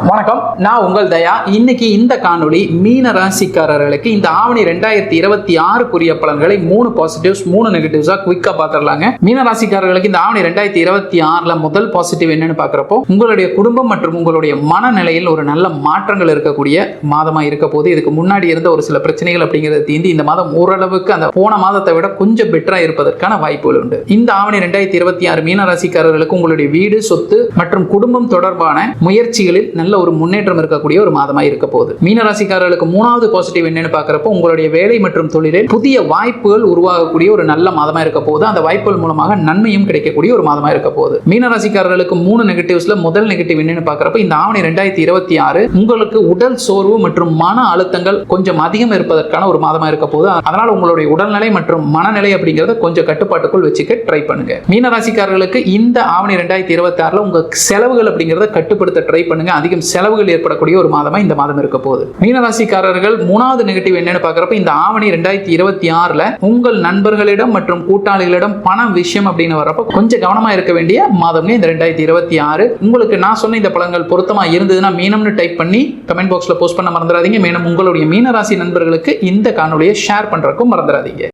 வணக்கம், நான் உங்கள் தயா. இன்னைக்கு இந்த காணொளி மீன ராசிக்காரர்களுக்கு இந்த ஆவணி 2026 பலன்களை 3 பாசிட்டிவ்ஸ் 3 நெகட்டிவ்ஸா குவிக்கா பாத்திரலாங்க. மீன ராசிக்காரர்களுக்கு இந்த ஆவணி 2026 முதல் பாசிட்டிவ் என்னன்னு பாக்குறப்போ, உங்களுடைய குடும்பம் மற்றும் உங்களுடைய மனநிலையில் ஒரு நல்ல மாற்றங்கள் இருக்கக்கூடிய மாதமா இருக்க போது. இதுக்கு முன்னாடி இருந்த ஒரு சில பிரச்சனைகள் அப்படிங்கிறது தீர்ந்து இந்த மாதம் ஓரளவுக்கு அந்த போன மாதத்தை விட கொஞ்சம் பெட்டரா இருப்பதற்கான வாய்ப்புகள் உண்டு. இந்த ஆவணி 2026 மீன ராசிக்காரர்களுக்கு உங்களுடைய வீடு, சொத்து மற்றும் குடும்பம் தொடர்பான முயற்சிகளில் நல்ல ஒரு முன்னேற்றம் இருக்கக்கூடிய ஒரு மாதமா இருக்க போகுது. மீனராசிக்காரர்களுக்கு 3வது பாசிட்டிவ் என்னன்னு பாக்குறப்போ, உங்களுடைய வேலை மற்றும் தொழிலில் புதிய வாய்ப்புகள் உருவாகக்கூடிய ஒரு நல்ல மாதமா இருக்க போகுது. அந்த வாய்ப்புகள் மூலமாக நன்மையும் கிடைக்கக்கூடிய ஒரு மாதமா இருக்க போகுது. மீனராசிக்காரர்களுக்கு 3 நெகட்டிவ்ஸ்ல முதல் நெகட்டிவ் என்னன்னு பாக்குறப்போ, இந்த ஆவணி 2026 உங்களுக்கு உடல் சோர்வு மற்றும் மன அழுத்தங்கள் கொஞ்சம் அதிகம் இருப்பதற்கான ஒரு மாதமா இருக்க போகுது. அதனால உங்களுடைய உடல்நிலை மற்றும் மனநிலை அப்படிங்கறத கொஞ்சம் கட்டுப்பாட்டுக்குள் வச்சுக்க ட்ரை பண்ணுங்க. மீனராசிக்காரர்களுக்கு இந்த ஆவணி 2026 உங்க செலவுகள் அப்படிங்கறத கட்டுப்படுத்த ட்ரை பண்ணுங்க. அதிகம் செலவுகள் ஏற்படக்கூடிய ஒரு மாதமா இந்த மாதம் இருக்க போகுது. மீனராசிக்காரர்கள் 3வது நெகட்டிவ் என்னன்னு பாக்குறப்ப, இந்த ஆவணி 2026 உங்கள் நண்பர்களிடம் மற்றும் கூட்டாளிகளிடம் பண விஷயம் அப்படின்னு வரப்ப கொஞ்சம் கவனமா இருக்க வேண்டிய மாதம் இந்த 2026. உங்களுக்கு நான் சொன்ன இந்த பலன்கள் பொருத்தமா இருந்ததுன்னா மீனம்னு டைப் பண்ணி கமெண்ட் பாக்ஸ்ல போஸ்ட் பண்ண மறந்துடாதீங்க. மேலும் உங்களுடைய மீனராசி நண்பர்களுக்கு இந்த காணொலியை ஷேர் பண்றதுக்கும் மறந்துடாதீங்க.